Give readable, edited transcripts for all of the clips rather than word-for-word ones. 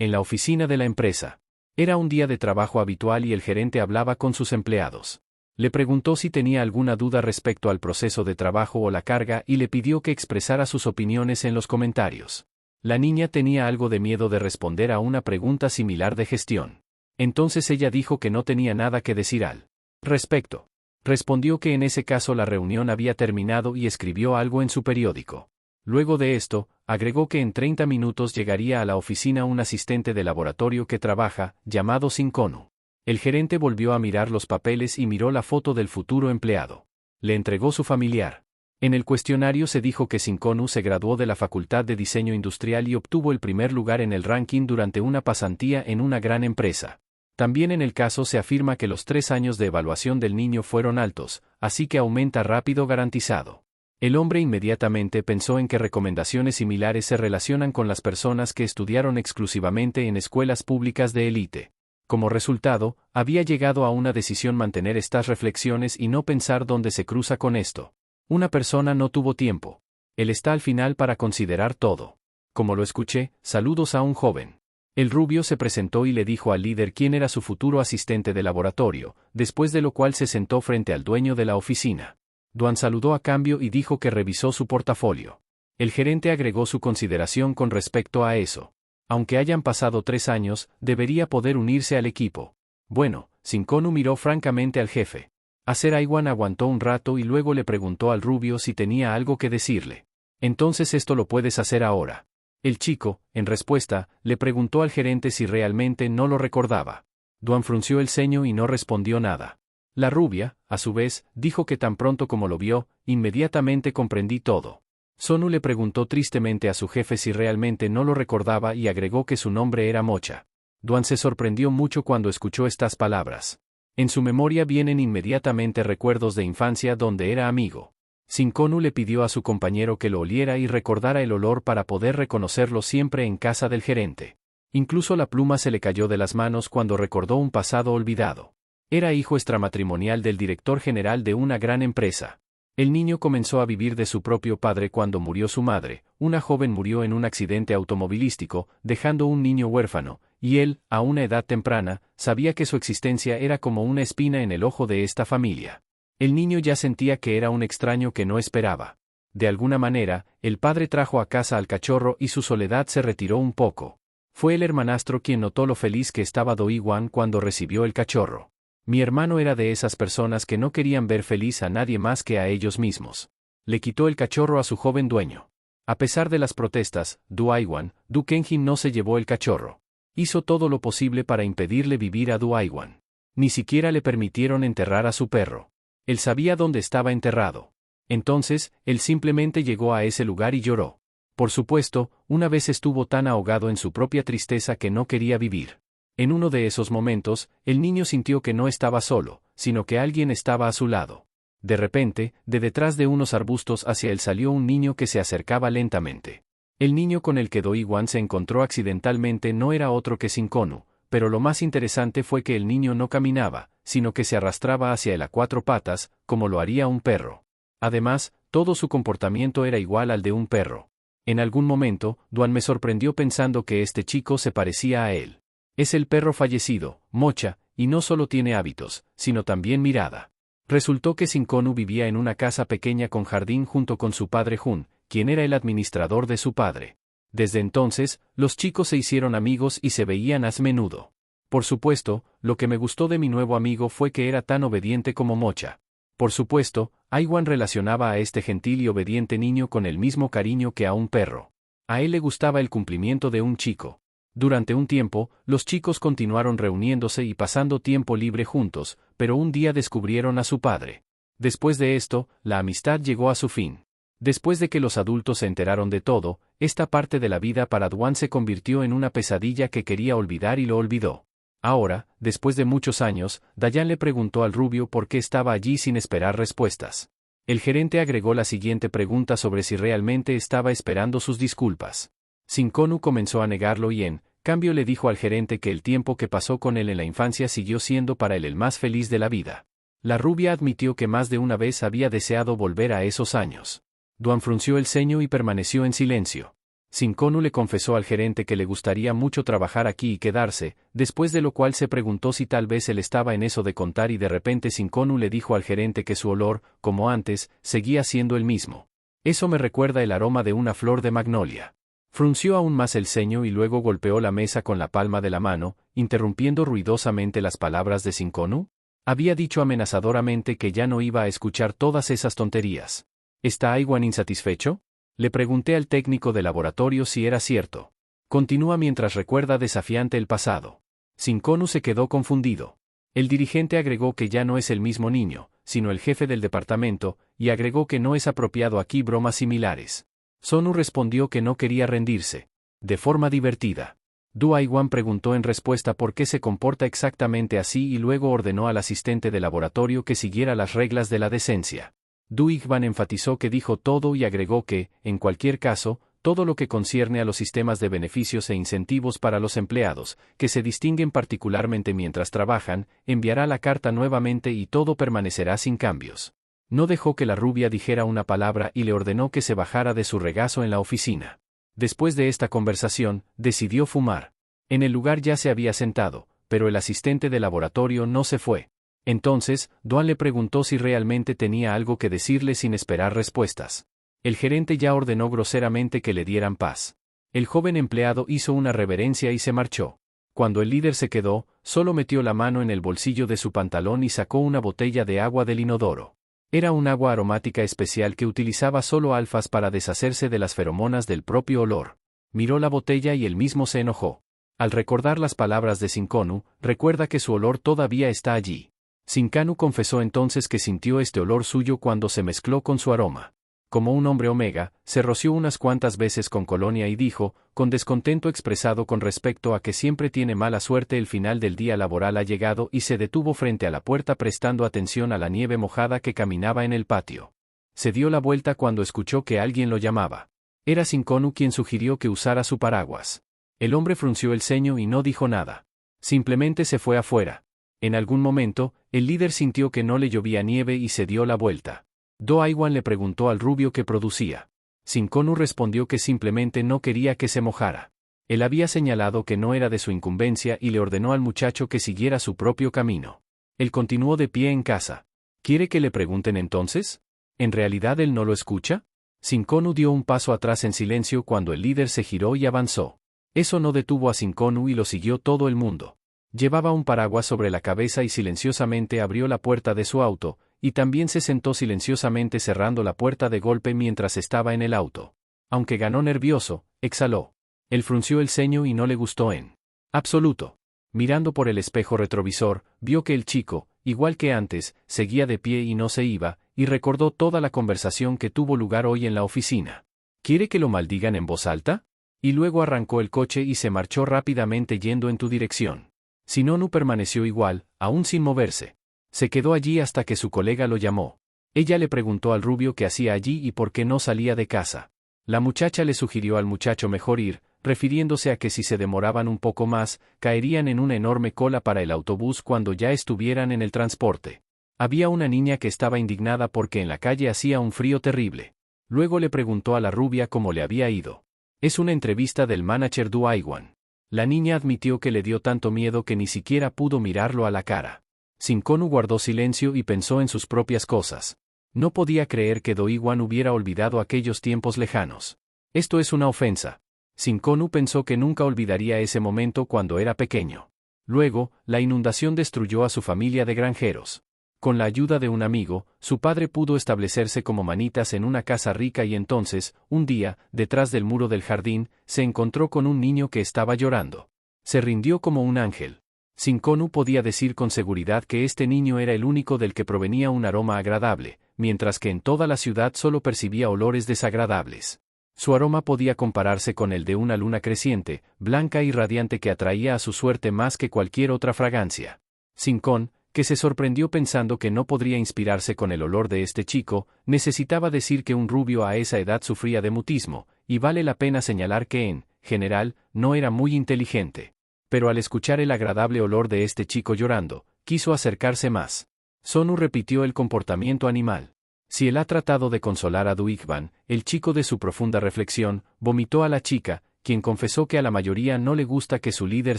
En la oficina de la empresa. Era un día de trabajo habitual y el gerente hablaba con sus empleados. Le preguntó si tenía alguna duda respecto al proceso de trabajo o la carga y le pidió que expresara sus opiniones en los comentarios. La niña tenía algo de miedo de responder a una pregunta similar de gestión. Entonces ella dijo que no tenía nada que decir al respecto. Respondió que en ese caso la reunión había terminado y escribió algo en su periódico. Luego de esto, agregó que en 30 minutos llegaría a la oficina un asistente de laboratorio que trabaja, llamado Shinkonu. El gerente volvió a mirar los papeles y miró la foto del futuro empleado. Le entregó su familiar. En el cuestionario se dijo que Shinkonu se graduó de la Facultad de Diseño Industrial y obtuvo el primer lugar en el ranking durante una pasantía en una gran empresa. También en el caso se afirma que los 3 años de evaluación del niño fueron altos, así que aumenta rápido garantizado. El hombre inmediatamente pensó en que recomendaciones similares se relacionan con las personas que estudiaron exclusivamente en escuelas públicas de élite. Como resultado, había llegado a una decisión mantener estas reflexiones y no pensar dónde se cruza con esto. Una persona no tuvo tiempo. Él está al final para considerar todo. Como lo escuché, saludos a un joven. El rubio se presentó y le dijo al líder quién era su futuro asistente de laboratorio, después de lo cual se sentó frente al dueño de la oficina. Duan saludó a cambio y dijo que revisó su portafolio. El gerente agregó su consideración con respecto a eso. Aunque hayan pasado 3 años, debería poder unirse al equipo. Bueno, Shinkonu miró francamente al jefe. Aiwan aguantó un rato y luego le preguntó al rubio si tenía algo que decirle. Entonces esto lo puedes hacer ahora. El chico, en respuesta, le preguntó al gerente si realmente no lo recordaba. Duan frunció el ceño y no respondió nada. La rubia, a su vez, dijo que tan pronto como lo vio, inmediatamente comprendí todo. Sonu le preguntó tristemente a su jefe si realmente no lo recordaba y agregó que su nombre era Mocha. Duan se sorprendió mucho cuando escuchó estas palabras. En su memoria vienen inmediatamente recuerdos de infancia donde era amigo. Shinkonu le pidió a su compañero que lo oliera y recordara el olor para poder reconocerlo siempre en casa del gerente. Incluso la pluma se le cayó de las manos cuando recordó un pasado olvidado. Era hijo extramatrimonial del director general de una gran empresa. El niño comenzó a vivir de su propio padre cuando murió su madre. Una joven murió en un accidente automovilístico, dejando un niño huérfano, y él, a una edad temprana, sabía que su existencia era como una espina en el ojo de esta familia. El niño ya sentía que era un extraño que no esperaba. De alguna manera, el padre trajo a casa al cachorro y su soledad se retiró un poco. Fue el hermanastro quien notó lo feliz que estaba Do-Iwan cuando recibió el cachorro. Mi hermano era de esas personas que no querían ver feliz a nadie más que a ellos mismos. Le quitó el cachorro a su joven dueño. A pesar de las protestas, Do-Iwan, Du Kenjin no se llevó el cachorro. Hizo todo lo posible para impedirle vivir a Do-Iwan. Ni siquiera le permitieron enterrar a su perro. Él sabía dónde estaba enterrado. Entonces, él simplemente llegó a ese lugar y lloró. Por supuesto, una vez estuvo tan ahogado en su propia tristeza que no quería vivir. En uno de esos momentos, el niño sintió que no estaba solo, sino que alguien estaba a su lado. De repente, de detrás de unos arbustos hacia él salió un niño que se acercaba lentamente. El niño con el que Do-Iwan se encontró accidentalmente no era otro que Shinkonu, pero lo más interesante fue que el niño no caminaba, sino que se arrastraba hacia él a 4 patas, como lo haría un perro. Además, todo su comportamiento era igual al de un perro. En algún momento, Duan me sorprendió pensando que este chico se parecía a él. Es el perro fallecido, Mocha, y no solo tiene hábitos, sino también mirada. Resultó que Shinkonu vivía en una casa pequeña con jardín junto con su padre Jun, quien era el administrador de su padre. Desde entonces, los chicos se hicieron amigos y se veían a menudo. Por supuesto, lo que me gustó de mi nuevo amigo fue que era tan obediente como Mocha. Por supuesto, Aiwan relacionaba a este gentil y obediente niño con el mismo cariño que a un perro. A él le gustaba el cumplimiento de un chico. Durante un tiempo, los chicos continuaron reuniéndose y pasando tiempo libre juntos, pero un día descubrieron a su padre. Después de esto, la amistad llegó a su fin. Después de que los adultos se enteraron de todo, esta parte de la vida para Duan se convirtió en una pesadilla que quería olvidar y lo olvidó. Ahora, después de muchos años, Dayan le preguntó al rubio por qué estaba allí sin esperar respuestas. El gerente agregó la siguiente pregunta sobre si realmente estaba esperando sus disculpas. Shinkonu comenzó a negarlo y en cambio le dijo al gerente que el tiempo que pasó con él en la infancia siguió siendo para él el más feliz de la vida. La rubia admitió que más de una vez había deseado volver a esos años. Duan frunció el ceño y permaneció en silencio. Sinconu le confesó al gerente que le gustaría mucho trabajar aquí y quedarse, después de lo cual se preguntó si tal vez él estaba en eso de contar y de repente Sinconu le dijo al gerente que su olor, como antes, seguía siendo el mismo. Eso me recuerda el aroma de una flor de magnolia. Frunció aún más el ceño y luego golpeó la mesa con la palma de la mano, interrumpiendo ruidosamente las palabras de Sinconu. Había dicho amenazadoramente que ya no iba a escuchar todas esas tonterías. ¿Está Iwan insatisfecho? Le pregunté al técnico de laboratorio si era cierto. Continúa mientras recuerda desafiante el pasado. Sinconu se quedó confundido. El dirigente agregó que ya no es el mismo niño, sino el jefe del departamento, y agregó que no es apropiado aquí bromas similares. Sonu respondió que no quería rendirse. De forma divertida. Du Aiwan preguntó en respuesta por qué se comporta exactamente así y luego ordenó al asistente de laboratorio que siguiera las reglas de la decencia. Du Igban enfatizó que dijo todo y agregó que, en cualquier caso, todo lo que concierne a los sistemas de beneficios e incentivos para los empleados, que se distinguen particularmente mientras trabajan, enviará la carta nuevamente y todo permanecerá sin cambios. No dejó que la rubia dijera una palabra y le ordenó que se bajara de su regazo en la oficina. Después de esta conversación, decidió fumar. En el lugar ya se había sentado, pero el asistente de laboratorio no se fue. Entonces, Duan le preguntó si realmente tenía algo que decirle sin esperar respuestas. El gerente ya ordenó groseramente que le dieran paz. El joven empleado hizo una reverencia y se marchó. Cuando el líder se quedó, solo metió la mano en el bolsillo de su pantalón y sacó una botella de agua del inodoro. Era un agua aromática especial que utilizaba solo alfas para deshacerse de las feromonas del propio olor. Miró la botella y él mismo se enojó. Al recordar las palabras de Sinconu, recuerda que su olor todavía está allí. Sinconu confesó entonces que sintió este olor suyo cuando se mezcló con su aroma. Como un hombre omega, se roció unas cuantas veces con colonia y dijo, con descontento expresado con respecto a que siempre tiene mala suerte el final del día laboral ha llegado y se detuvo frente a la puerta prestando atención a la nieve mojada que caminaba en el patio. Se dio la vuelta cuando escuchó que alguien lo llamaba. Era Sinconu quien sugirió que usara su paraguas. El hombre frunció el ceño y no dijo nada. Simplemente se fue afuera. En algún momento, el líder sintió que no le llovía nieve y se dio la vuelta. Do Aiwan le preguntó al rubio qué producía. Sinconu respondió que simplemente no quería que se mojara. Él había señalado que no era de su incumbencia y le ordenó al muchacho que siguiera su propio camino. Él continuó de pie en casa. ¿Quiere que le pregunten entonces? ¿En realidad él no lo escucha? Sinconu dio un paso atrás en silencio cuando el líder se giró y avanzó. Eso no detuvo a Sinconu y lo siguió todo el mundo. Llevaba un paraguas sobre la cabeza y silenciosamente abrió la puerta de su auto, y también se sentó silenciosamente cerrando la puerta de golpe mientras estaba en el auto. Aunque ganó nervioso, exhaló. Él frunció el ceño y no le gustó en absoluto. Mirando por el espejo retrovisor, vio que el chico, igual que antes, seguía de pie y no se iba, y recordó toda la conversación que tuvo lugar hoy en la oficina. ¿Quiere que lo maldigan en voz alta? Y luego arrancó el coche y se marchó rápidamente yendo en tu dirección. Sinonu permaneció igual, aún sin moverse. Se quedó allí hasta que su colega lo llamó. Ella le preguntó al rubio qué hacía allí y por qué no salía de casa. La muchacha le sugirió al muchacho mejor ir, refiriéndose a que si se demoraban un poco más, caerían en una enorme cola para el autobús cuando ya estuvieran en el transporte. Había una niña que estaba indignada porque en la calle hacía un frío terrible. Luego le preguntó a la rubia cómo le había ido. Es una entrevista del manager Du Aiwan. La niña admitió que le dio tanto miedo que ni siquiera pudo mirarlo a la cara. Sinconu guardó silencio y pensó en sus propias cosas. No podía creer que Do Iwan hubiera olvidado aquellos tiempos lejanos. Esto es una ofensa. Sinconu pensó que nunca olvidaría ese momento cuando era pequeño. Luego, la inundación destruyó a su familia de granjeros. Con la ayuda de un amigo, su padre pudo establecerse como manitas en una casa rica y entonces, un día, detrás del muro del jardín, se encontró con un niño que estaba llorando. Se rindió como un ángel. Sinconu podía decir con seguridad que este niño era el único del que provenía un aroma agradable, mientras que en toda la ciudad solo percibía olores desagradables. Su aroma podía compararse con el de una luna creciente, blanca y radiante que atraía a su suerte más que cualquier otra fragancia. Sincon, que se sorprendió pensando que no podría inspirarse con el olor de este chico, necesitaba decir que un rubio a esa edad sufría de mutismo, y vale la pena señalar que en general, no era muy inteligente. Pero al escuchar el agradable olor de este chico llorando, quiso acercarse más. Sonu repitió el comportamiento animal. Si él ha tratado de consolar a Duigvan, el chico de su profunda reflexión, vomitó a la chica, quien confesó que a la mayoría no le gusta que su líder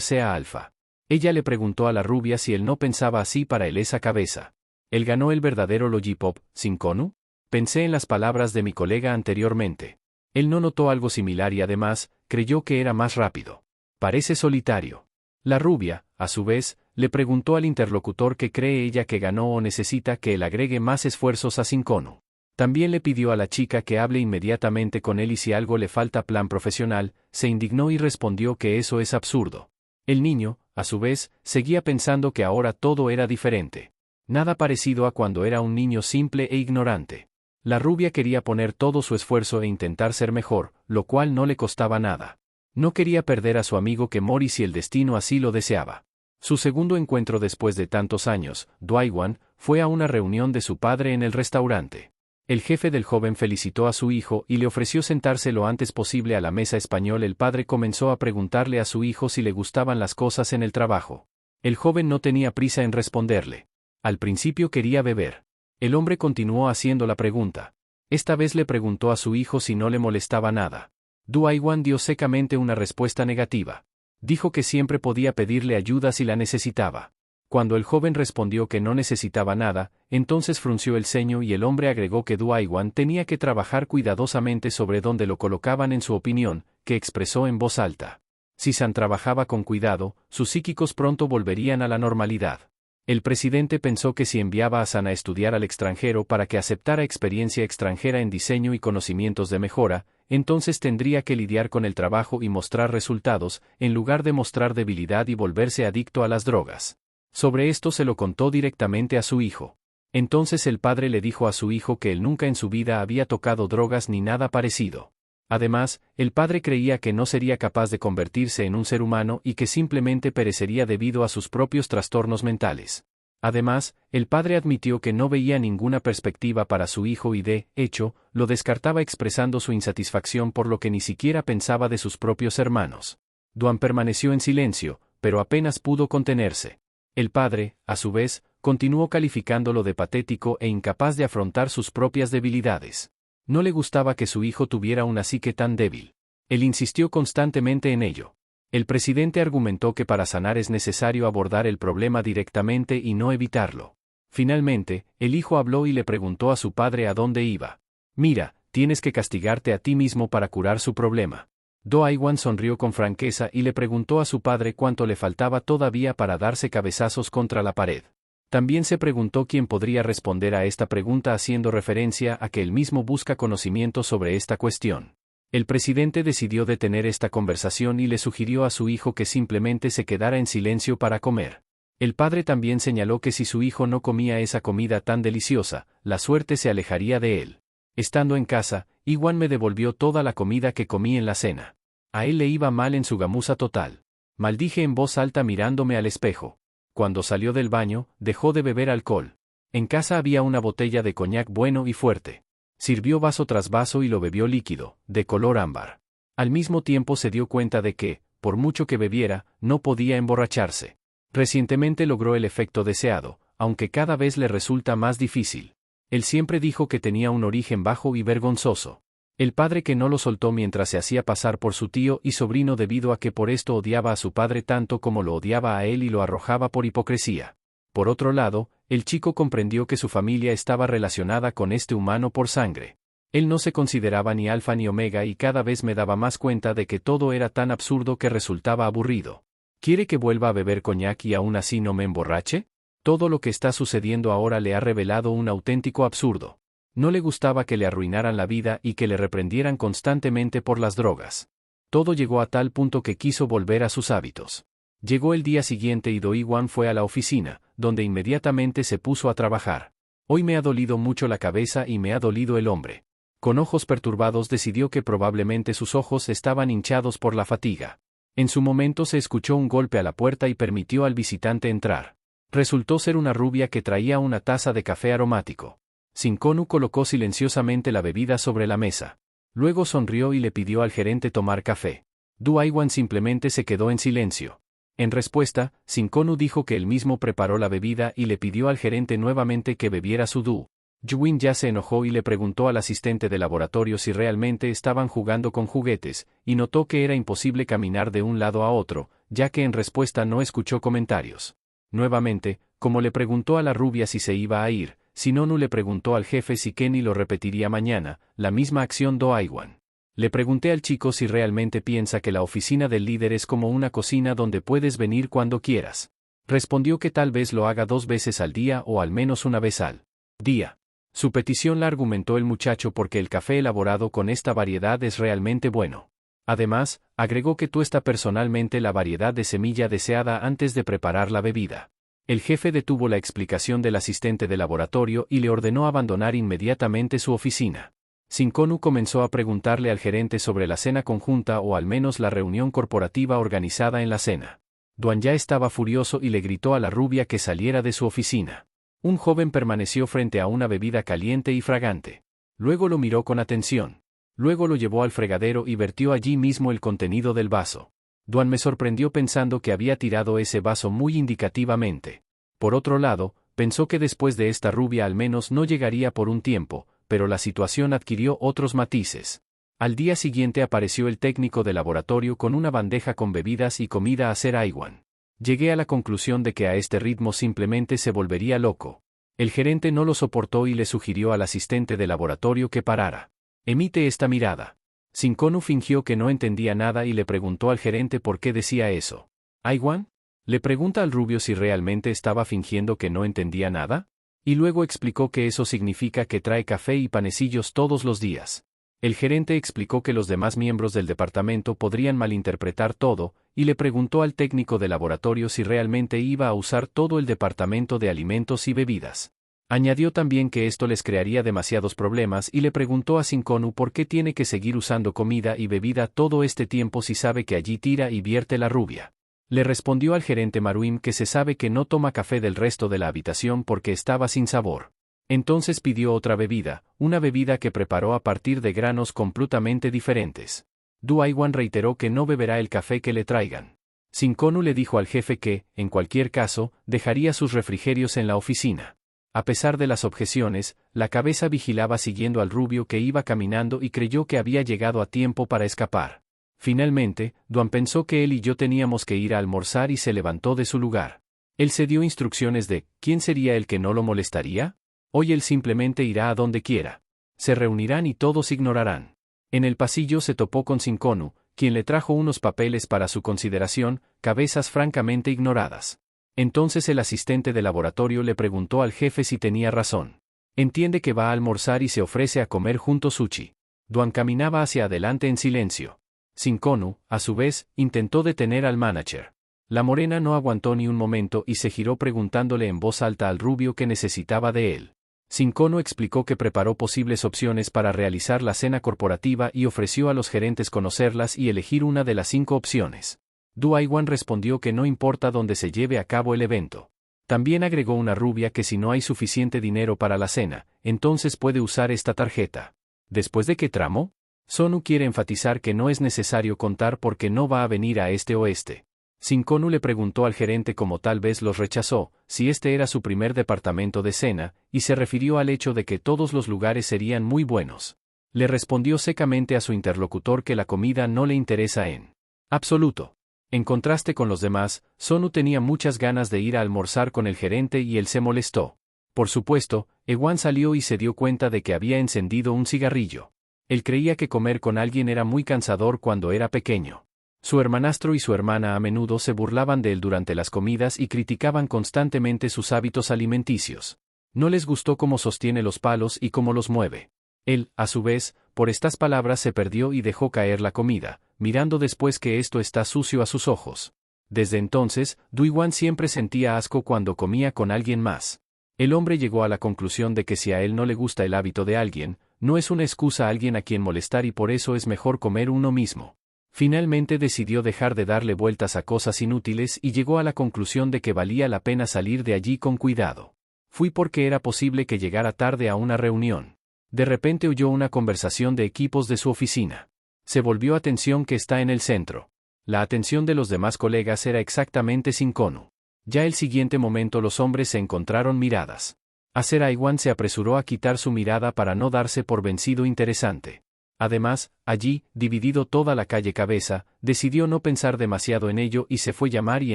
sea alfa. Ella le preguntó a la rubia si él no pensaba así para él esa cabeza. ¿Él ganó el verdadero Lollipop, Shinkonu? Pensé en las palabras de mi colega anteriormente. Él no notó algo similar y además, creyó que era más rápido. Parece solitario. La rubia, a su vez, le preguntó al interlocutor que cree ella que ganó o necesita que él agregue más esfuerzos a Shinkonu. También le pidió a la chica que hable inmediatamente con él y si algo le falta plan profesional, se indignó y respondió que eso es absurdo. El niño, a su vez, seguía pensando que ahora todo era diferente. Nada parecido a cuando era un niño simple e ignorante. La rubia quería poner todo su esfuerzo e intentar ser mejor, lo cual no le costaba nada. No quería perder a su amigo Kemori si el destino así lo deseaba. Su segundo encuentro después de tantos años, Duigwan, fue a una reunión de su padre en el restaurante. El jefe del joven felicitó a su hijo y le ofreció sentarse lo antes posible a la mesa español. El padre comenzó a preguntarle a su hijo si le gustaban las cosas en el trabajo. El joven no tenía prisa en responderle. Al principio quería beber. El hombre continuó haciendo la pregunta. Esta vez le preguntó a su hijo si no le molestaba nada. Duigwan dio secamente una respuesta negativa. Dijo que siempre podía pedirle ayuda si la necesitaba. Cuando el joven respondió que no necesitaba nada, entonces frunció el ceño y el hombre agregó que Duigwan tenía que trabajar cuidadosamente sobre dónde lo colocaban en su opinión, que expresó en voz alta. Si San trabajaba con cuidado, sus psíquicos pronto volverían a la normalidad. El presidente pensó que si enviaba a San a estudiar al extranjero para que aceptara experiencia extranjera en diseño y conocimientos de mejora, entonces tendría que lidiar con el trabajo y mostrar resultados, en lugar de mostrar debilidad y volverse adicto a las drogas. Sobre esto se lo contó directamente a su hijo. Entonces el padre le dijo a su hijo que él nunca en su vida había tocado drogas ni nada parecido. Además, el padre creía que no sería capaz de convertirse en un ser humano y que simplemente perecería debido a sus propios trastornos mentales. Además, el padre admitió que no veía ninguna perspectiva para su hijo y de hecho, lo descartaba expresando su insatisfacción por lo que ni siquiera pensaba de sus propios hermanos. Duan permaneció en silencio, pero apenas pudo contenerse. El padre, a su vez, continuó calificándolo de patético e incapaz de afrontar sus propias debilidades. No le gustaba que su hijo tuviera una psique tan débil. Él insistió constantemente en ello. El presidente argumentó que para sanar es necesario abordar el problema directamente y no evitarlo. Finalmente, el hijo habló y le preguntó a su padre a dónde iba. Mira, tienes que castigarte a ti mismo para curar su problema. Duigwan sonrió con franqueza y le preguntó a su padre cuánto le faltaba todavía para darse cabezazos contra la pared. También se preguntó quién podría responder a esta pregunta haciendo referencia a que él mismo busca conocimiento sobre esta cuestión. El presidente decidió detener esta conversación y le sugirió a su hijo que simplemente se quedara en silencio para comer. El padre también señaló que si su hijo no comía esa comida tan deliciosa, la suerte se alejaría de él. Estando en casa, Iwan me devolvió toda la comida que comí en la cena. A él le iba mal en su gamuza total. Maldije en voz alta mirándome al espejo. Cuando salió del baño, dejó de beber alcohol. En casa había una botella de coñac bueno y fuerte. Sirvió vaso tras vaso y lo bebió líquido, de color ámbar. Al mismo tiempo se dio cuenta de que, por mucho que bebiera, no podía emborracharse. Recientemente logró el efecto deseado, aunque cada vez le resulta más difícil. Él siempre dijo que tenía un origen bajo y vergonzoso. El padre que no lo soltó mientras se hacía pasar por su tío y sobrino debido a que por esto odiaba a su padre tanto como lo odiaba a él y lo arrojaba por hipocresía. Por otro lado, el chico comprendió que su familia estaba relacionada con este humano por sangre. Él no se consideraba ni alfa ni omega y cada vez me daba más cuenta de que todo era tan absurdo que resultaba aburrido. ¿Quiere que vuelva a beber coñac y aún así no me emborrache? Todo lo que está sucediendo ahora le ha revelado un auténtico absurdo. No le gustaba que le arruinaran la vida y que le reprendieran constantemente por las drogas. Todo llegó a tal punto que quiso volver a sus hábitos. Llegó el día siguiente y Duigwan fue a la oficina, donde inmediatamente se puso a trabajar. Hoy me ha dolido mucho la cabeza y me ha dolido el hombre. Con ojos perturbados decidió que probablemente sus ojos estaban hinchados por la fatiga. En su momento se escuchó un golpe a la puerta y permitió al visitante entrar. Resultó ser una rubia que traía una taza de café aromático. Shinkonu colocó silenciosamente la bebida sobre la mesa. Luego sonrió y le pidió al gerente tomar café. Duigwan simplemente se quedó en silencio. En respuesta, Shinkonu dijo que él mismo preparó la bebida y le pidió al gerente nuevamente que bebiera su du. Yuin ya se enojó y le preguntó al asistente de laboratorio si realmente estaban jugando con juguetes, y notó que era imposible caminar de un lado a otro, ya que en respuesta no escuchó comentarios. Nuevamente, como le preguntó a la rubia si se iba a ir, Shinonu le preguntó al jefe si Kenny lo repetiría mañana, la misma acción Do Aiwan. Le pregunté al chico si realmente piensa que la oficina del líder es como una cocina donde puedes venir cuando quieras. Respondió que tal vez lo haga 2 veces al día o al menos una vez al día. Su petición la argumentó el muchacho porque el café elaborado con esta variedad es realmente bueno. Además, agregó que tuesta personalmente la variedad de semilla deseada antes de preparar la bebida. El jefe detuvo la explicación del asistente de laboratorio y le ordenó abandonar inmediatamente su oficina. Shinkonu comenzó a preguntarle al gerente sobre la cena conjunta o al menos la reunión corporativa organizada en la cena. Duan ya estaba furioso y le gritó a la rubia que saliera de su oficina. Un joven permaneció frente a una bebida caliente y fragante. Luego lo miró con atención. Luego lo llevó al fregadero y vertió allí mismo el contenido del vaso. Duan me sorprendió pensando que había tirado ese vaso muy indicativamente. Por otro lado, pensó que después de esta rubia al menos no llegaría por un tiempo, pero la situación adquirió otros matices. Al día siguiente apareció el técnico de laboratorio con una bandeja con bebidas y comida a ser Aiwan. Llegué a la conclusión de que a este ritmo simplemente se volvería loco. El gerente no lo soportó y le sugirió al asistente de laboratorio que parara. Emite esta mirada. Shinkonu fingió que no entendía nada y le preguntó al gerente por qué decía eso. ¿Aiwan? Le pregunta al rubio si realmente estaba fingiendo que no entendía nada, y luego explicó que eso significa que trae café y panecillos todos los días. El gerente explicó que los demás miembros del departamento podrían malinterpretar todo, y le preguntó al técnico de laboratorio si realmente iba a usar todo el departamento de alimentos y bebidas. Añadió también que esto les crearía demasiados problemas y le preguntó a Shinkonu por qué tiene que seguir usando comida y bebida todo este tiempo si sabe que allí tira y vierte la rubia. Le respondió al gerente Maruim que se sabe que no toma café del resto de la habitación porque estaba sin sabor. Entonces pidió otra bebida, una bebida que preparó a partir de granos completamente diferentes. Du Aiwan reiteró que no beberá el café que le traigan. Shinkonu le dijo al jefe que, en cualquier caso, dejaría sus refrigerios en la oficina. A pesar de las objeciones, la cabeza vigilaba siguiendo al rubio que iba caminando y creyó que había llegado a tiempo para escapar. Finalmente, Duan pensó que él y yo teníamos que ir a almorzar y se levantó de su lugar. Él se dio instrucciones de ¿quién sería el que no lo molestaría? Hoy él simplemente irá a donde quiera. Se reunirán y todos ignorarán. En el pasillo se topó con Shinkonu, quien le trajo unos papeles para su consideración, cabezas francamente ignoradas. Entonces el asistente de laboratorio le preguntó al jefe si tenía razón. Entiende que va a almorzar y se ofrece a comer junto sushi. Duan caminaba hacia adelante en silencio. Shinkonu, a su vez, intentó detener al manager. La morena no aguantó ni un momento y se giró preguntándole en voz alta al rubio qué necesitaba de él. Shinkonu explicó que preparó posibles opciones para realizar la cena corporativa y ofreció a los gerentes conocerlas y elegir una de las 5 opciones. Du Aiwan respondió que no importa dónde se lleve a cabo el evento. También agregó una rubia que si no hay suficiente dinero para la cena, entonces puede usar esta tarjeta. ¿Después de qué tramo? Sonu quiere enfatizar que no es necesario contar porque no va a venir a este o este. Shinkonu le preguntó al gerente como tal vez los rechazó, si este era su primer departamento de cena, y se refirió al hecho de que todos los lugares serían muy buenos. Le respondió secamente a su interlocutor que la comida no le interesa en absoluto. En contraste con los demás, Sonu tenía muchas ganas de ir a almorzar con el gerente y él se molestó. Por supuesto, Ewan salió y se dio cuenta de que había encendido un cigarrillo. Él creía que comer con alguien era muy cansador cuando era pequeño. Su hermanastro y su hermana a menudo se burlaban de él durante las comidas y criticaban constantemente sus hábitos alimenticios. No les gustó cómo sostiene los palos y cómo los mueve. Él, a su vez, por estas palabras se perdió y dejó caer la comida, mirando después que esto está sucio a sus ojos. Desde entonces, Duiwan siempre sentía asco cuando comía con alguien más. El hombre llegó a la conclusión de que si a él no le gusta el hábito de alguien, no es una excusa a alguien a quien molestar y por eso es mejor comer uno mismo. Finalmente decidió dejar de darle vueltas a cosas inútiles y llegó a la conclusión de que valía la pena salir de allí con cuidado. Fui porque era posible que llegara tarde a una reunión. De repente oyó una conversación de equipos de su oficina. Se volvió atención que está en el centro. La atención de los demás colegas era exactamente Shinkonu. Ya el siguiente momento los hombres se encontraron miradas. Acer Aiwan se apresuró a quitar su mirada para no darse por vencido interesante. Además, allí, dividido toda la calle cabeza, decidió no pensar demasiado en ello y se fue a llamar y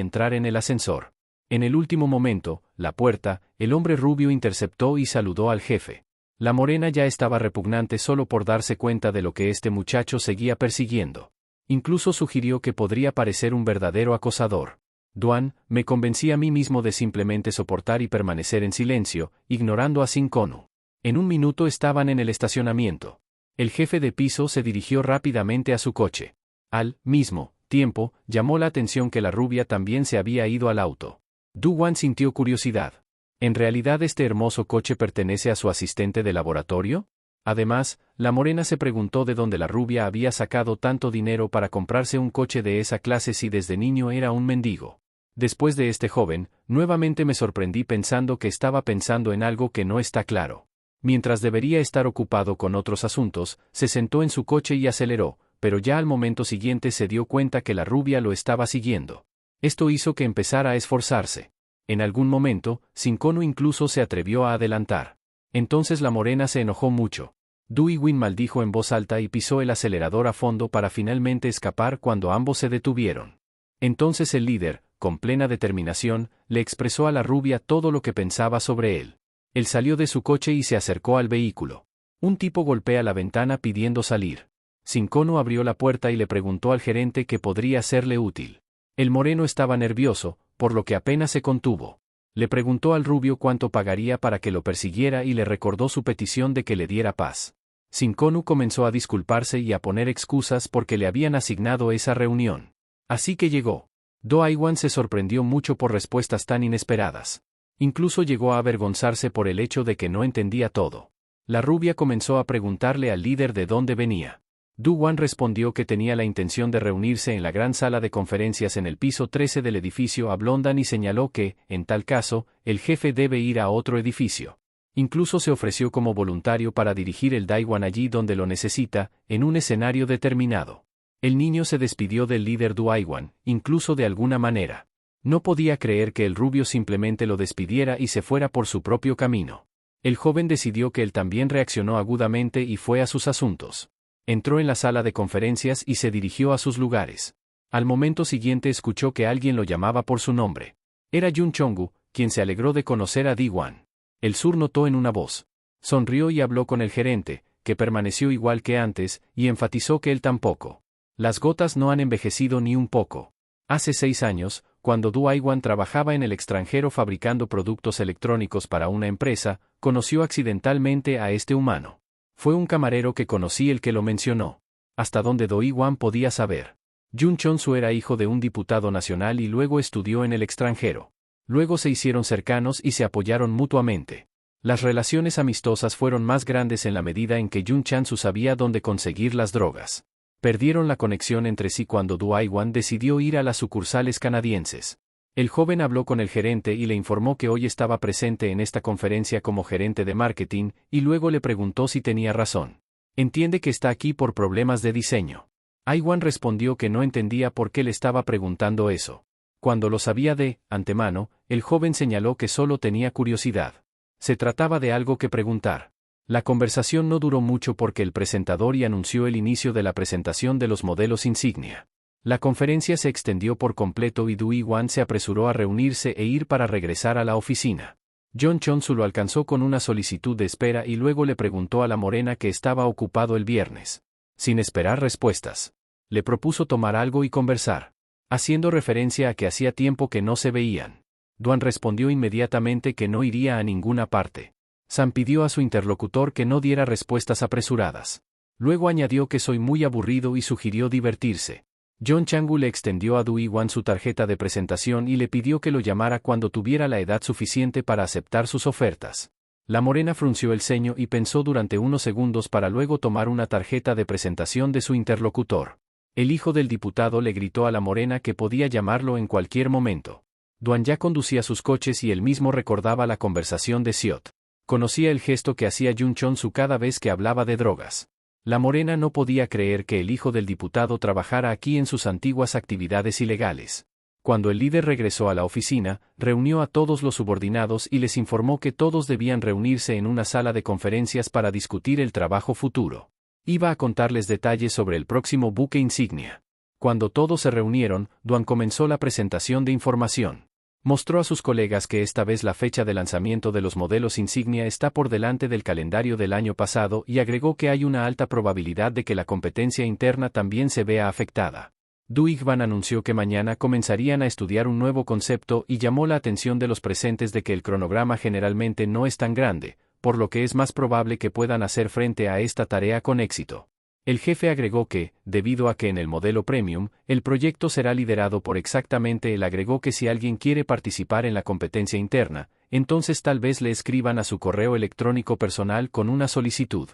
entrar en el ascensor. En el último momento, la puerta, el hombre rubio interceptó y saludó al jefe. La morena ya estaba repugnante solo por darse cuenta de lo que este muchacho seguía persiguiendo. Incluso sugirió que podría parecer un verdadero acosador. Duan, me convencí a mí mismo de simplemente soportar y permanecer en silencio, ignorando a Shinkonu. En un minuto estaban en el estacionamiento. El jefe de piso se dirigió rápidamente a su coche. Al mismo tiempo, llamó la atención que la rubia también se había ido al auto. Du-Wan sintió curiosidad. ¿En realidad este hermoso coche pertenece a su asistente de laboratorio? Además, la morena se preguntó de dónde la rubia había sacado tanto dinero para comprarse un coche de esa clase si desde niño era un mendigo. Después de este joven, nuevamente me sorprendí pensando que estaba pensando en algo que no está claro. Mientras debería estar ocupado con otros asuntos, se sentó en su coche y aceleró, pero ya al momento siguiente se dio cuenta que la rubia lo estaba siguiendo. Esto hizo que empezara a esforzarse. En algún momento, Shinkonu incluso se atrevió a adelantar. Entonces la morena se enojó mucho. Du-Iwin maldijo en voz alta y pisó el acelerador a fondo para finalmente escapar cuando ambos se detuvieron. Entonces el líder, con plena determinación, le expresó a la rubia todo lo que pensaba sobre él. Él salió de su coche y se acercó al vehículo. Un tipo golpea la ventana pidiendo salir. Shinkonu abrió la puerta y le preguntó al gerente qué podría serle útil. El moreno estaba nervioso, por lo que apenas se contuvo. Le preguntó al rubio cuánto pagaría para que lo persiguiera y le recordó su petición de que le diera paz. Shinkonu comenzó a disculparse y a poner excusas porque le habían asignado esa reunión. Así que llegó. Do-Aiwan se sorprendió mucho por respuestas tan inesperadas. Incluso llegó a avergonzarse por el hecho de que no entendía todo. La rubia comenzó a preguntarle al líder de dónde venía. Du-Wan respondió que tenía la intención de reunirse en la gran sala de conferencias en el piso 13 del edificio Ablondan y señaló que, en tal caso, el jefe debe ir a otro edificio. Incluso se ofreció como voluntario para dirigir el Daiwan allí donde lo necesita, en un escenario determinado. El niño se despidió del líder Du-Aiwan, incluso de alguna manera. No podía creer que el rubio simplemente lo despidiera y se fuera por su propio camino. El joven decidió que él también reaccionó agudamente y fue a sus asuntos. Entró en la sala de conferencias y se dirigió a sus lugares. Al momento siguiente escuchó que alguien lo llamaba por su nombre. Era Jun Chong-gu, quien se alegró de conocer a Di-Wan. El sur notó en una voz. Sonrió y habló con el gerente, que permaneció igual que antes, y enfatizó que él tampoco. Las gotas no han envejecido ni un poco. Hace 6 años, cuando Du-Aiwan trabajaba en el extranjero fabricando productos electrónicos para una empresa, conoció accidentalmente a este humano. Fue un camarero que conocí el que lo mencionó. Hasta donde Do-Iwan podía saber. Jun Chon-su era hijo de un diputado nacional y luego estudió en el extranjero. Luego se hicieron cercanos y se apoyaron mutuamente. Las relaciones amistosas fueron más grandes en la medida en que Jun Chan-su sabía dónde conseguir las drogas. Perdieron la conexión entre sí cuando Du-Aiwan decidió ir a las sucursales canadienses. El joven habló con el gerente y le informó que hoy estaba presente en esta conferencia como gerente de marketing, y luego le preguntó si tenía razón. Entiende que está aquí por problemas de diseño. Aiwan respondió que no entendía por qué le estaba preguntando eso. Cuando lo sabía de antemano, el joven señaló que solo tenía curiosidad. Se trataba de algo que preguntar. La conversación no duró mucho porque el presentador anunció el inicio de la presentación de los modelos insignia. La conferencia se extendió por completo y Du-Iwan se apresuró a reunirse e ir para regresar a la oficina. Jun Chon-su lo alcanzó con una solicitud de espera y luego le preguntó a la morena que estaba ocupado el viernes. Sin esperar respuestas. Le propuso tomar algo y conversar. Haciendo referencia a que hacía tiempo que no se veían. Duan respondió inmediatamente que no iría a ninguna parte. Sam pidió a su interlocutor que no diera respuestas apresuradas. Luego añadió que soy muy aburrido y sugirió divertirse. Jun Chang-gu le extendió a Du-Iwan su tarjeta de presentación y le pidió que lo llamara cuando tuviera la edad suficiente para aceptar sus ofertas. La morena frunció el ceño y pensó durante unos segundos para luego tomar una tarjeta de presentación de su interlocutor. El hijo del diputado le gritó a la morena que podía llamarlo en cualquier momento. Duan ya conducía sus coches y él mismo recordaba la conversación de Siot. Conocía el gesto que hacía Jun Chon-su cada vez que hablaba de drogas. La morena no podía creer que el hijo del diputado trabajara aquí en sus antiguas actividades ilegales. Cuando el líder regresó a la oficina, reunió a todos los subordinados y les informó que todos debían reunirse en una sala de conferencias para discutir el trabajo futuro. Iba a contarles detalles sobre el próximo buque insignia. Cuando todos se reunieron, Duan comenzó la presentación de información. Mostró a sus colegas que esta vez la fecha de lanzamiento de los modelos insignia está por delante del calendario del año pasado y agregó que hay una alta probabilidad de que la competencia interna también se vea afectada. Du Igvan anunció que mañana comenzarían a estudiar un nuevo concepto y llamó la atención de los presentes de que el cronograma generalmente no es tan grande, por lo que es más probable que puedan hacer frente a esta tarea con éxito. El jefe agregó que, debido a que en el modelo Premium, el proyecto será liderado por exactamente él, agregó que si alguien quiere participar en la competencia interna, entonces tal vez le escriban a su correo electrónico personal con una solicitud.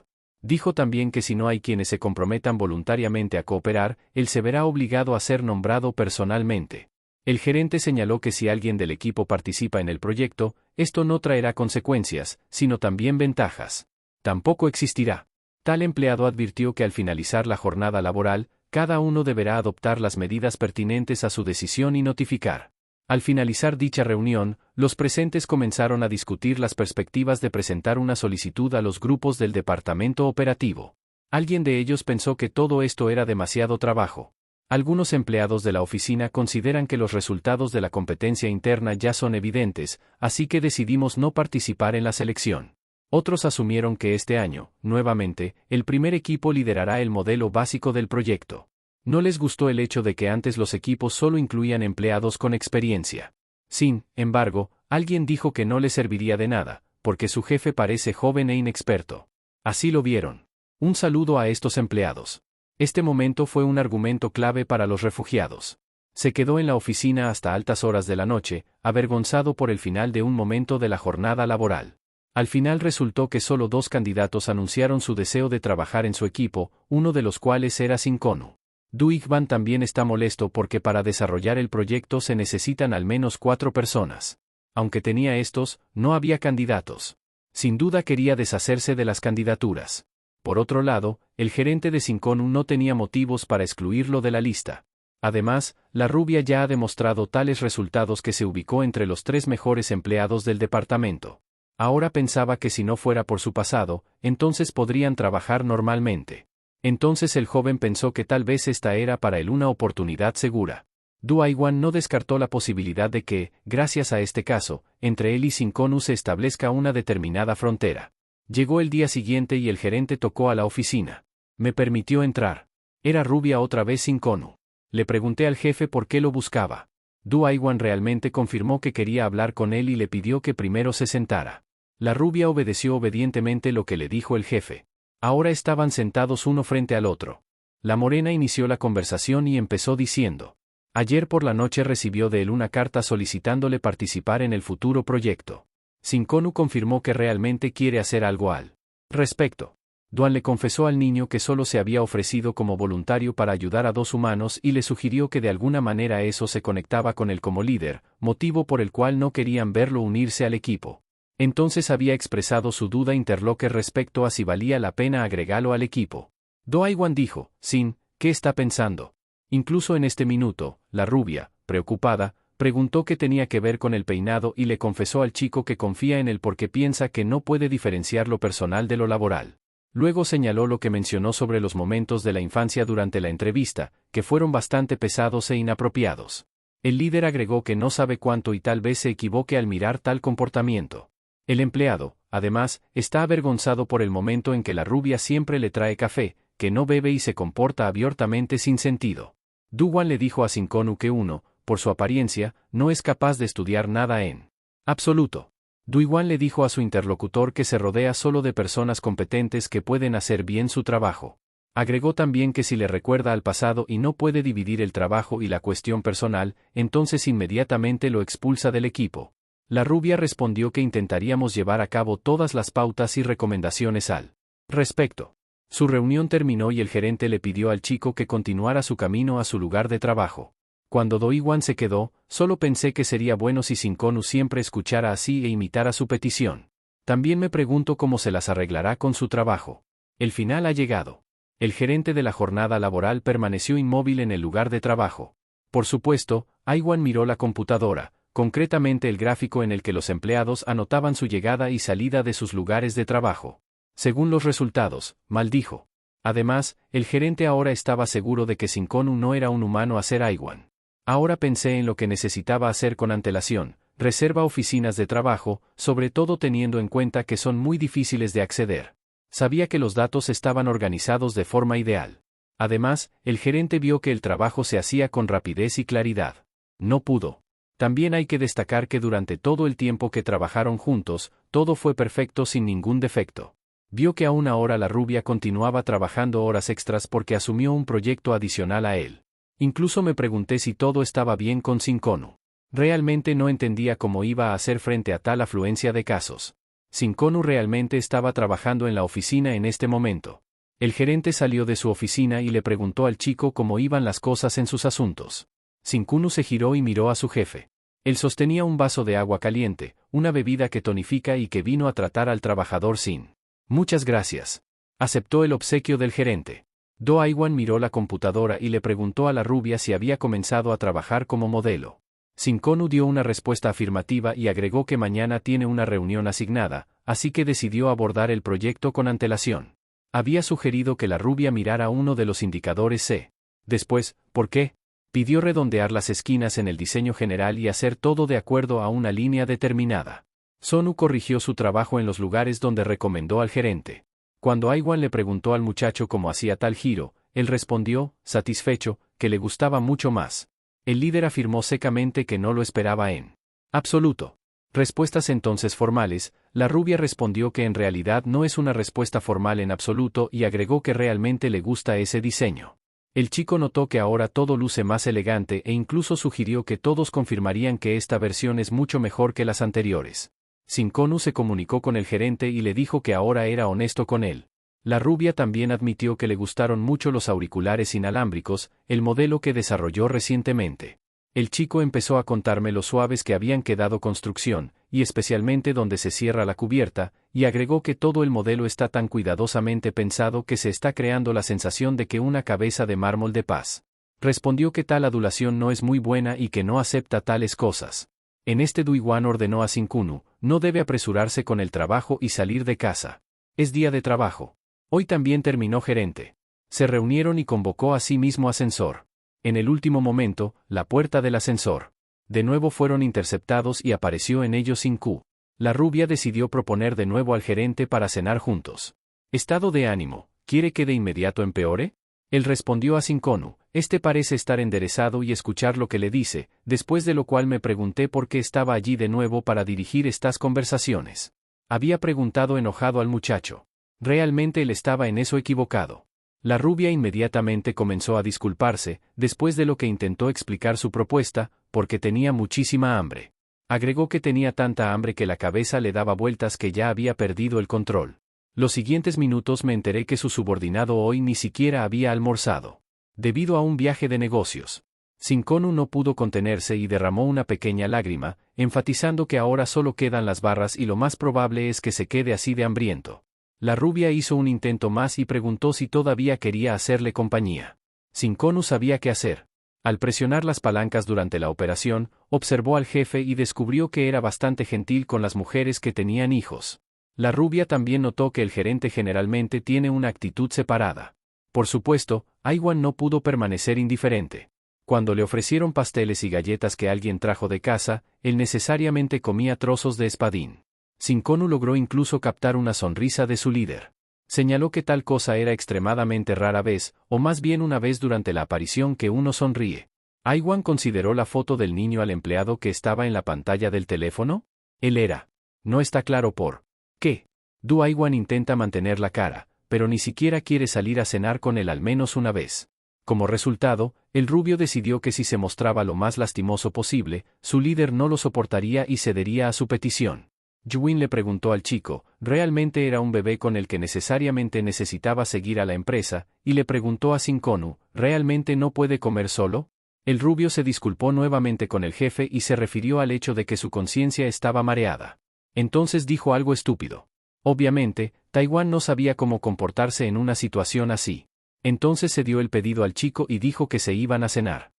Dijo también que si no hay quienes se comprometan voluntariamente a cooperar, él se verá obligado a ser nombrado personalmente. El gerente señaló que si alguien del equipo participa en el proyecto, esto no traerá consecuencias, sino también ventajas. Tampoco existirá. Tal empleado advirtió que al finalizar la jornada laboral, cada uno deberá adoptar las medidas pertinentes a su decisión y notificar. Al finalizar dicha reunión, los presentes comenzaron a discutir las perspectivas de presentar una solicitud a los grupos del departamento operativo. Alguien de ellos pensó que todo esto era demasiado trabajo. Algunos empleados de la oficina consideran que los resultados de la competencia interna ya son evidentes, así que decidimos no participar en la selección. Otros asumieron que este año, nuevamente, el primer equipo liderará el modelo básico del proyecto. No les gustó el hecho de que antes los equipos solo incluían empleados con experiencia. Sin embargo, alguien dijo que no le serviría de nada, porque su jefe parece joven e inexperto. Así lo vieron. Un saludo a estos empleados. Este momento fue un argumento clave para los refugiados. Se quedó en la oficina hasta altas horas de la noche, avergonzado por el final de un momento de la jornada laboral. Al final resultó que solo 2 candidatos anunciaron su deseo de trabajar en su equipo, uno de los cuales era Sinkonu. Du Igvan también está molesto porque para desarrollar el proyecto se necesitan al menos 4 personas. Aunque tenía estos, no había candidatos. Sin duda quería deshacerse de las candidaturas. Por otro lado, el gerente de Sinkonu no tenía motivos para excluirlo de la lista. Además, la rubia ya ha demostrado tales resultados que se ubicó entre los 3 mejores empleados del departamento. Ahora pensaba que si no fuera por su pasado, entonces podrían trabajar normalmente. Entonces el joven pensó que tal vez esta era para él una oportunidad segura. Du Igwan no descartó la posibilidad de que, gracias a este caso, entre él y Sinkonu se establezca una determinada frontera. Llegó el día siguiente y el gerente tocó a la oficina. Me permitió entrar. Era rubia otra vez Sinkonu. Le pregunté al jefe por qué lo buscaba. Du Igwan realmente confirmó que quería hablar con él y le pidió que primero se sentara. La rubia obedeció obedientemente lo que le dijo el jefe. Ahora estaban sentados uno frente al otro. La morena inició la conversación y empezó diciendo: ayer por la noche recibió de él una carta solicitándole participar en el futuro proyecto. Sinkonu confirmó que realmente quiere hacer algo al respecto. Duan le confesó al niño que solo se había ofrecido como voluntario para ayudar a 2 humanos y le sugirió que de alguna manera eso se conectaba con él como líder, motivo por el cual no querían verlo unirse al equipo. Entonces había expresado su duda interloque respecto a si valía la pena agregarlo al equipo. Do Igwan dijo: Sin, ¿qué está pensando? Incluso en este minuto, la rubia, preocupada, preguntó qué tenía que ver con el peinado y le confesó al chico que confía en él porque piensa que no puede diferenciar lo personal de lo laboral. Luego señaló lo que mencionó sobre los momentos de la infancia durante la entrevista, que fueron bastante pesados e inapropiados. El líder agregó que no sabe cuánto y tal vez se equivoque al mirar tal comportamiento. El empleado, además, está avergonzado por el momento en que la rubia siempre le trae café, que no bebe y se comporta abiertamente sin sentido. Du-Wan le dijo a Sinkonu que uno, por su apariencia, no es capaz de estudiar nada en absoluto. Du-Wan le dijo a su interlocutor que se rodea solo de personas competentes que pueden hacer bien su trabajo. Agregó también que si le recuerda al pasado y no puede dividir el trabajo y la cuestión personal, entonces inmediatamente lo expulsa del equipo. La rubia respondió que intentaríamos llevar a cabo todas las pautas y recomendaciones al respecto. Su reunión terminó y el gerente le pidió al chico que continuara su camino a su lugar de trabajo. Cuando Do-Wan se quedó, solo pensé que sería bueno si Sinkonu siempre escuchara así e imitara su petición. También me pregunto cómo se las arreglará con su trabajo. El final ha llegado. El gerente de la jornada laboral permaneció inmóvil en el lugar de trabajo. Por supuesto, Aiwan miró la computadora, concretamente el gráfico en el que los empleados anotaban su llegada y salida de sus lugares de trabajo. Según los resultados, maldijo. Además, el gerente ahora estaba seguro de que Shinkonu no era un humano a ser Aiwan. Ahora pensé en lo que necesitaba hacer con antelación. Reserva oficinas de trabajo, sobre todo teniendo en cuenta que son muy difíciles de acceder. Sabía que los datos estaban organizados de forma ideal. Además, el gerente vio que el trabajo se hacía con rapidez y claridad. No pudo. También hay que destacar que durante todo el tiempo que trabajaron juntos, todo fue perfecto sin ningún defecto. Vio que aún ahora la rubia continuaba trabajando horas extras porque asumió un proyecto adicional a él. Incluso me pregunté si todo estaba bien con Shinkonu. Realmente no entendía cómo iba a hacer frente a tal afluencia de casos. Shinkonu realmente estaba trabajando en la oficina en este momento. El gerente salió de su oficina y le preguntó al chico cómo iban las cosas en sus asuntos. Shinkonu se giró y miró a su jefe. Él sostenía un vaso de agua caliente, una bebida que tonifica y que vino a tratar al trabajador sin. Muchas gracias. Aceptó el obsequio del gerente. Do Aiwan miró la computadora y le preguntó a la rubia si había comenzado a trabajar como modelo. Shinkonu dio una respuesta afirmativa y agregó que mañana tiene una reunión asignada, así que decidió abordar el proyecto con antelación. Había sugerido que la rubia mirara uno de los indicadores C. Después, ¿por qué? Pidió redondear las esquinas en el diseño general y hacer todo de acuerdo a una línea determinada. Sonu corrigió su trabajo en los lugares donde recomendó al gerente. Cuando Aiwan le preguntó al muchacho cómo hacía tal giro, él respondió, satisfecho, que le gustaba mucho más. El líder afirmó secamente que no lo esperaba en absoluto. Respuestas entonces formales, la rubia respondió que en realidad no es una respuesta formal en absoluto y agregó que realmente le gusta ese diseño. El chico notó que ahora todo luce más elegante e incluso sugirió que todos confirmarían que esta versión es mucho mejor que las anteriores. Shinkonu se comunicó con el gerente y le dijo que ahora era honesto con él. La rubia también admitió que le gustaron mucho los auriculares inalámbricos, el modelo que desarrolló recientemente. El chico empezó a contarme lo suaves que habían quedado construcción, y especialmente donde se cierra la cubierta, y agregó que todo el modelo está tan cuidadosamente pensado que se está creando la sensación de que una cabeza de mármol de paz. Respondió que tal adulación no es muy buena y que no acepta tales cosas. En este Duiwan ordenó a Shinkonu, no debe apresurarse con el trabajo y salir de casa. Es día de trabajo. Hoy también terminó gerente. Se reunieron y convocó a sí mismo ascensor. En el último momento, la puerta del ascensor. De nuevo fueron interceptados y apareció en ellos Shinku. La rubia decidió proponer de nuevo al gerente para cenar juntos. Estado de ánimo, ¿quiere que de inmediato empeore? Él respondió a Shinkonu, este parece estar enderezado y escuchar lo que le dice, después de lo cual me pregunté por qué estaba allí de nuevo para dirigir estas conversaciones. Había preguntado enojado al muchacho. Realmente él estaba en eso equivocado. La rubia inmediatamente comenzó a disculparse, después de lo que intentó explicar su propuesta, porque tenía muchísima hambre. Agregó que tenía tanta hambre que la cabeza le daba vueltas que ya había perdido el control. Los siguientes minutos me enteré que su subordinado hoy ni siquiera había almorzado. Debido a un viaje de negocios. Shinkonu no pudo contenerse y derramó una pequeña lágrima, enfatizando que ahora solo quedan las barras y lo más probable es que se quede así de hambriento. La rubia hizo un intento más y preguntó si todavía quería hacerle compañía. Shinkonu sabía qué hacer. Al presionar las palancas durante la operación, observó al jefe y descubrió que era bastante gentil con las mujeres que tenían hijos. La rubia también notó que el gerente generalmente tiene una actitud separada. Por supuesto, Aiwan no pudo permanecer indiferente. Cuando le ofrecieron pasteles y galletas que alguien trajo de casa, él necesariamente comía trozos de espadín. Shinkonu logró incluso captar una sonrisa de su líder. Señaló que tal cosa era extremadamente rara vez, o más bien una vez durante la aparición que uno sonríe. Aiwan consideró la foto del niño al empleado que estaba en la pantalla del teléfono. Él era. No está claro por qué. Du Aiwan intenta mantener la cara, pero ni siquiera quiere salir a cenar con él al menos una vez. Como resultado, el rubio decidió que si se mostraba lo más lastimoso posible, su líder no lo soportaría y cedería a su petición. Yuin le preguntó al chico, ¿realmente era un bebé con el que necesariamente necesitaba seguir a la empresa? Y le preguntó a Shinkonu, ¿realmente no puede comer solo? El rubio se disculpó nuevamente con el jefe y se refirió al hecho de que su conciencia estaba mareada. Entonces dijo algo estúpido. Obviamente, Taiwan no sabía cómo comportarse en una situación así. Entonces se dio el pedido al chico y dijo que se iban a cenar.